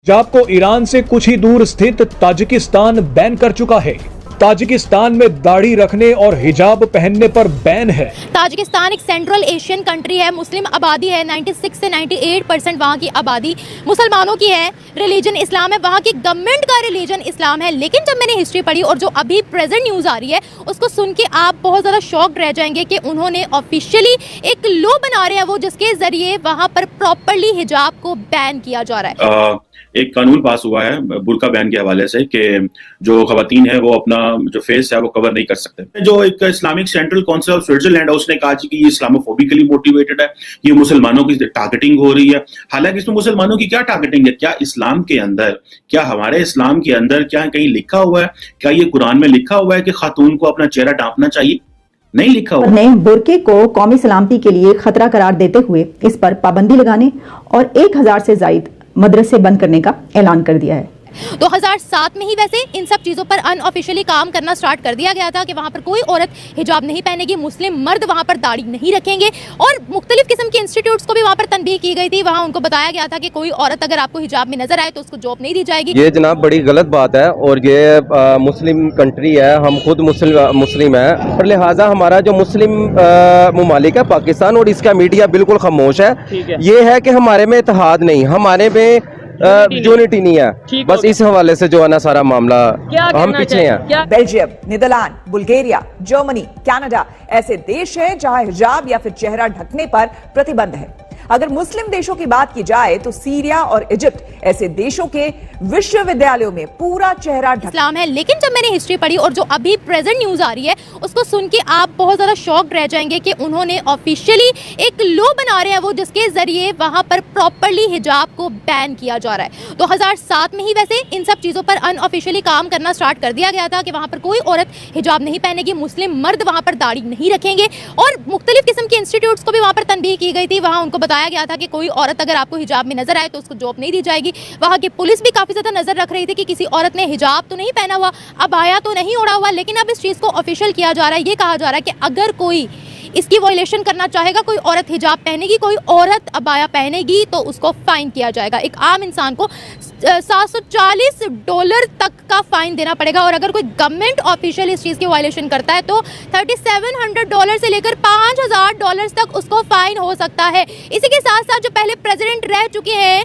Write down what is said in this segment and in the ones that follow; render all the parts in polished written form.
पंजाब को ईरान से कुछ ही दूर स्थित ताजिकिस्तान बैन कर चुका है। ताजिकिस्तान में दाढ़ी रखने और हिजाब पहनने पर बैन है। ताजिकिस्तान एक सेंट्रल एशियन कंट्री है, मुस्लिम आबादी है, 96 से 98% वहाँ की आबादी मुसलमानों की है, रिलीजन इस्लाम है, वहाँ की गवर्नमेंट का रिलीजन इस्लाम है। लेकिन जब मैंने हिस्ट्री पढ़ी और जो अभी प्रेजेंट न्यूज़ आ रही है उसको सुन के आप बहुत ज़्यादा शॉक्ड रह जाएंगे कि उन्होंने ऑफिशियली एक लॉ बना रहे हैं वो, जिसके ज़रिए वहाँ पर प्रॉपरली हिजाब को बैन किया जा रहा है। एक कानून पास हुआ है बुर्का बैन के हवाले से कि जो खवातीन है वो अपना जो फेस है वो कवर नहीं कर सकते। जो एक Islamic central council of Switzerland है उसने कहा कि ये इस्लामोफोबिकली मोटिवेटेड है, ये मुसलमानों की टारगेटिंग हो रही है। हालांकि इसमें मुसलमानों की क्या टारगेटिंग है? क्या इस्लाम के अंदर, क्या हमारे इस्लाम के अंदर क्या कहीं लिखा हुआ है, क्या ये कुरान में लिखा हुआ है कि खातून को अपना चेहरा ढांपना चाहिए? नहीं लिखा हुआ। ने बुर्के को कौमी सलामती के लिए खतरा करार देते हुए इस पर पाबंदी लगाने और 1000 से ज्यादा मदरसे बंद करने का ऐलान कर दिया है। 2007 में ही वैसे इन सब चीज़ों पर अनऑफिशियली काम करना स्टार्ट कर दिया गया था कि वहाँ पर कोई औरत हिजाब नहीं पहनेगी, मुस्लिम मर्द वहाँ पर दाढ़ी नहीं रखेंगे, और मुख्तलिफ किस्म के इंस्टीट्यूट्स को भी वहाँ पर तनबीह की गई थी। वहाँ उनको बताया गया था कि कोई औरत अगर आपको हिजाब में नजर आए तो उसको जॉब नहीं दी जाएगी। ये जनाब बड़ी गलत बात है और ये मुस्लिम कंट्री है, हम खुद मुस्लिम है, और लिहाजा हमारा जो मुस्लिम ममालिक है पाकिस्तान और इसका मीडिया बिल्कुल खामोश है। ये है कि हमारे में इत्तेहाद नहीं, हमारे में यूनिटी नहीं है। बस इस हवाले से जो है ना सारा मामला हम पिछले हैं। Belgium, Netherlands, Bulgaria, Germany, Canada ऐसे देश हैं जहां हिजाब या फिर चेहरा ढकने पर प्रतिबंध है। अगर मुस्लिम देशों की बात की जाए तो सीरिया और इजिप्ट ऐसे देशों के विश्वविद्यालयों में पूरा चेहरा इस्लाम है। लेकिन जब मैंने हिस्ट्री पढ़ी और जो अभी प्रेजेंट न्यूज़ आ रही है उसको सुन के आप बहुत ज़्यादा शॉक्ड रह जाएंगे कि उन्होंने ऑफिशियली एक लॉ बना रहे हैं वो, जिसके ज़रिए वहाँ पर प्रॉपरली हिजाब को बैन किया जा रहा है। 2007 में ही वैसे इन सब चीज़ों पर अनऑफिशियली काम करना स्टार्ट कर दिया गया था कि वहाँ पर कोई औरत हिजाब नहीं पहनेगी, मुस्लिम मर्द वहाँ पर दाढ़ी नहीं रखेंगे, और मुख्तलिफ किस्म के इंस्टीट्यूट्स को भी वहाँ पर तनबीह की गई थी। वहाँ उनको बताया गया था कि कोई औरत अगर आपको हिजाब में नजर आए तो उसको जॉब नहीं दी जाएगी। वहाँ की पुलिस भी काफी ज्यादा नजर रख रही थी कि किसी औरत ने हिजाब तो नहीं पहना हुआ, अबाया तो नहीं ओढ़ा हुआ। लेकिन अब इस चीज को ऑफिशियल किया जा रहा है, ये कहा जा रहा है कि अगर कोई इसकी वायलेशन करना चाहेगा, कोई औरत हिजाब पहनेगी, कोई औरत अबाया पहनेगी, तो उसको फाइन किया जाएगा। एक आम इंसान को $740 तक का फाइन देना पड़ेगा, और अगर कोई गवर्नमेंट ऑफिशियल इस चीज़ की वायलेशन करता है तो $3700 से लेकर $5000 तक उसको फाइन हो सकता है। इसी के साथ साथ जो पहले प्रेसिडेंट रह चुके हैं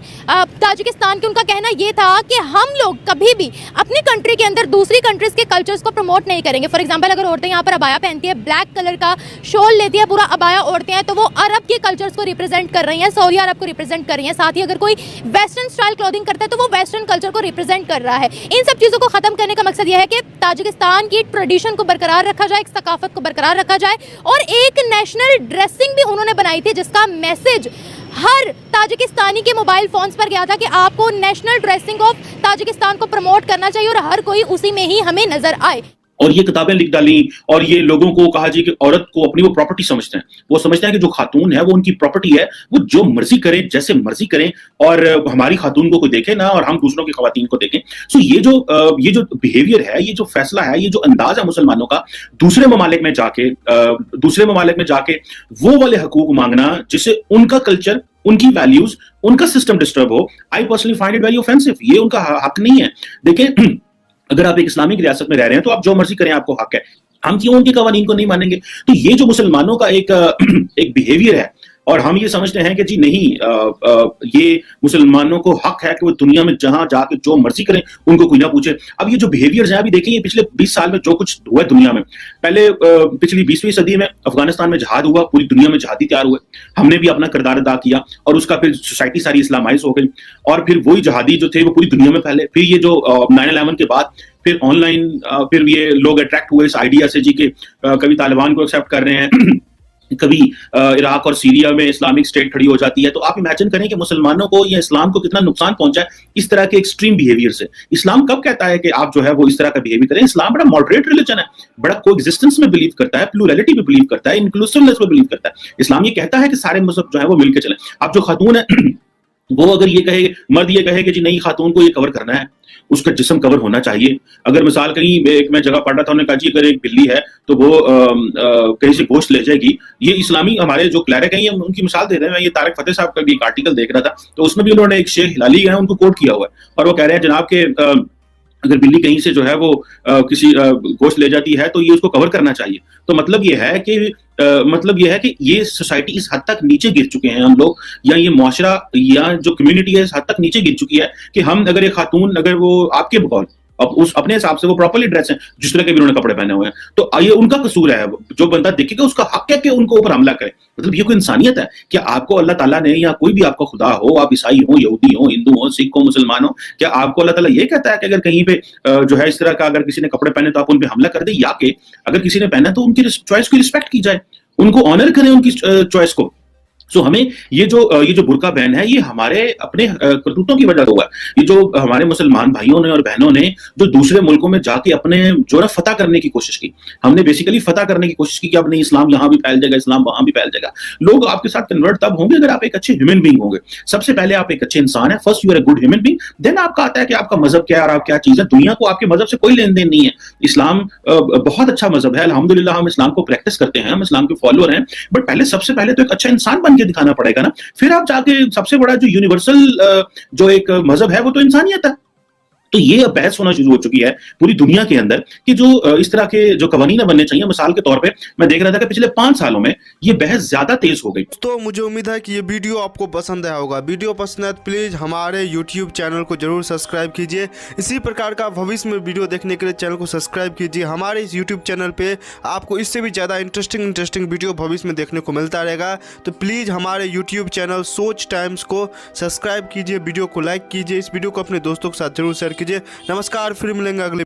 ताजिकिस्तान के, उनका कहना ये था कि हम लोग कभी भी अपनी कंट्री के अंदर दूसरी कंट्रीज के कल्चर्स को प्रमोट नहीं करेंगे। फॉर एग्जाम्पल, अगर औरतें यहाँ पर अबाया पहनती है, ब्लैक कलर का शॉल लेती है, पूरा अबाया ओढ़ते हैं, तो वो अरब के कल्चर्स को रिप्रेजेंट कर रही हैं, सऊदी अरब को रिप्रेजेंट कर रही हैं। साथ ही अगर कोई वेस्टर्न स्टाइल क्लोथिंग करता है तो वो वेस्टर्न कल्चर को रिप्रेजेंट कर रहा है। इन सब चीज़ों को खत्म करने का मकसद यह है कि ताजिकिस्तान की ट्रेडिशन को बरकरार रखा जाए, एक सकाफत को बरकरार रखा जाए, और एक नेशनल ड्रेसिंग भी उन्होंने बनाई थी जिसका मैसेज हर ताजिकिस्तानी के मोबाइल फोन्स पर गया था कि आपको नेशनल ड्रेसिंग ऑफ ताजिकिस्तान को प्रमोट करना चाहिए और हर कोई उसी में ही हमें नजर आए। और ये किताबें लिख डाली और ये लोगों को कहा जी कि औरत को अपनी वो प्रॉपर्टी समझते हैं। वो समझते हैं कि जो खातून है वो उनकी प्रॉपर्टी है, वो जो मर्जी करें, जैसे मर्जी करें, और हमारी खातून को कोई देखे ना और हम दूसरों की खवातीन को देखें। सो ये जो बिहेवियर है, ये जो फैसला है, ये जो अंदाज है मुसलमानों का दूसरे ममालिक में जाके वो वाले हकूक मांगना जिससे उनका कल्चर, उनकी वैल्यूज, उनका सिस्टम डिस्टर्ब हो, I personally find it very offensive. ये उनका हक नहीं है। देखिए, अगर आप एक इस्लामिक रियासत में रह रहे हैं तो आप जो मर्जी करें, आपको हक है। हम क्यों उनके कवानीन को नहीं मानेंगे? तो ये जो मुसलमानों का एक बिहेवियर है, और हम ये समझते हैं कि जी नहीं, ये मुसलमानों को हक है कि वो दुनिया में जहां जाके जो मर्जी करें, उनको कोई ना पूछे। अब ये जो बिहेवियर्स हैं, अभी देखिए ये पिछले 20 साल में जो कुछ हुआ है दुनिया में। पहले पिछली 20वीं सदी में अफगानिस्तान में जिहाद हुआ, पूरी दुनिया में जिहादी तैयार हुए, हमने भी अपना किरदार अदा किया, और उसका फिर सोसाइटी सारी इस्लामाइज हो गई, और फिर वही जिहादी जो थे वो पूरी दुनिया में फैले। फिर ये जो 9/11 के बाद फिर ऑनलाइन फिर ये लोग अट्रैक्ट हुए इस आइडिया से जी कि कभी तालिबान को एक्सेप्ट कर रहे हैं, कभी इराक और सीरिया में इस्लामिक स्टेट खड़ी हो जाती है। तो आप इमेजिन करें कि मुसलमानों को या इस्लाम को कितना नुकसान पहुंचा है इस तरह के एक्सट्रीम बिहेवियर से। इस्लाम कब कहता है कि आप जो है वो इस तरह का बिहेवियर करें? इस्लाम बड़ा मॉडरेट रिलीजन है, बड़ा कोएग्जिस्टेंस में बिलीव करता है, प्लूरलिटी में बिलीव करता है, इंक्लूसिवनेस में बिलीव करता है। इस्लाम ये कहता है कि सारे मजहब जो है वो मिलकर चलें। अब जो खातून है वो अगर ये कहे, मर्द ये कहे कि जी नहीं खातून को ये कवर करना है, उसका जिस्म कवर होना चाहिए। अगर मिसाल कहीं एक मैं जगह पढ़ रहा था, उन्होंने कहा जी अगर एक बिल्ली है तो वो कहीं से गोश्त ले जाएगी। ये इस्लामी हमारे जो क्लैरिक हैं, ये उनकी मिसाल दे रहे हैं। मैं ये तारिक फतेह साहब का भी एक आर्टिकल देख रहा था, तो उसमें भी उन्होंने एक शेख हिलाली है उनको कोट किया हुआ है, और वो कह रहे हैं जनाब के अगर बिल्ली कहीं से जो है वो किसी गोश्त ले जाती है तो ये उसको कवर करना चाहिए। तो मतलब ये है कि ये सोसाइटी इस हद तक नीचे गिर चुके हैं हम लोग, या ये मुआशरा या जो कम्युनिटी है इस हद तक नीचे गिर चुकी है कि हम अगर एक खातून अगर वो आपके बकौल अब उस अपने हिसाब से वो प्रॉपर्ली ड्रेस है, जिस तरह के भी उन्होंने कपड़े पहने हुए हैं, तो ये उनका कसूर है। जो बंदा देखेगा उसका हक है कि उनको ऊपर हमला करे। मतलब ये कोई इंसानियत है? क्या आपको अल्लाह ताला ने, या कोई भी आपका खुदा हो, आप ईसाई हो, यहूदी हो, हिंदू हो, सिख हो, मुसलमान हो, क्या आपको अल्लाह ताला ये कहता है कि अगर कहीं पे जो है इस तरह का अगर किसी ने कपड़े पहने तो आप उन पे हमला कर दे? या कि अगर किसी ने पहना तो उनकी चॉइस की रिस्पेक्ट की जाए, उनको ऑनर करें उनकी चॉइस को। सो हमें ये जो बुर्का बैन है, ये हमारे अपने करतूतों की वजह से हुआ है। ये जो हमारे मुसलमान भाइयों ने और बहनों ने जो दूसरे मुल्कों में जाके अपने जो है फतह करने की कोशिश की, हमने बेसिकली फतह करने की कोशिश की कि अब नहीं इस्लाम यहां भी फैल जाएगा, इस्लाम वहां भी फैल जाएगा। लोग आपके साथ कन्वर्ट तब होंगे अगर आप एक अच्छे ह्यूमन बीइंग होंगे। सबसे पहले आप एक अच्छे इंसान है, first you are a good human being, then आपका आता है कि आपका मजहब क्या है और आप क्या चीज है। दुनिया को आपके मजहब से कोई लेन देन नहीं है। इस्लाम बहुत अच्छा मजहब है, अल्हम्दुलिल्लाह हम इस्लाम को प्रैक्टिस करते हैं, हम इस्लाम के फॉलोअर हैं, बट पहले सबसे पहले तो एक अच्छा इंसान बन के दिखाना पड़ेगा ना, फिर आप जाके सबसे बड़ा जो यूनिवर्सल जो एक मजहब है वो तो इंसानियत है। तो ये अब बहस होना शुरू हो चुकी है पूरी दुनिया के अंदर कि जो इस तरह के जो कवानीन बनने चाहिए। मिसाल के तौर पे मैं देख रहा था कि पिछले 5 सालों में ये बहस ज्यादा तेज हो गई। तो मुझे उम्मीद है कि ये वीडियो आपको पसंद आया होगा। वीडियो पसंद है तो प्लीज हमारे YouTube चैनल को जरूर सब्सक्राइब कीजिए। इसी प्रकार का भविष्य में वीडियो देखने के लिए चैनल को सब्सक्राइब कीजिए। हमारे इस YouTube चैनल पे आपको इससे भी ज़्यादा इंटरेस्टिंग वीडियो भविष्य में देखने को मिलता रहेगा। तो प्लीज़ हमारे YouTube चैनल सोच टाइम्स को सब्सक्राइब कीजिए, वीडियो को लाइक कीजिए, इस वीडियो को अपने दोस्तों के साथ जरूर शेयर कीजिए। नमस्कार, फिर मिलेंगे अगले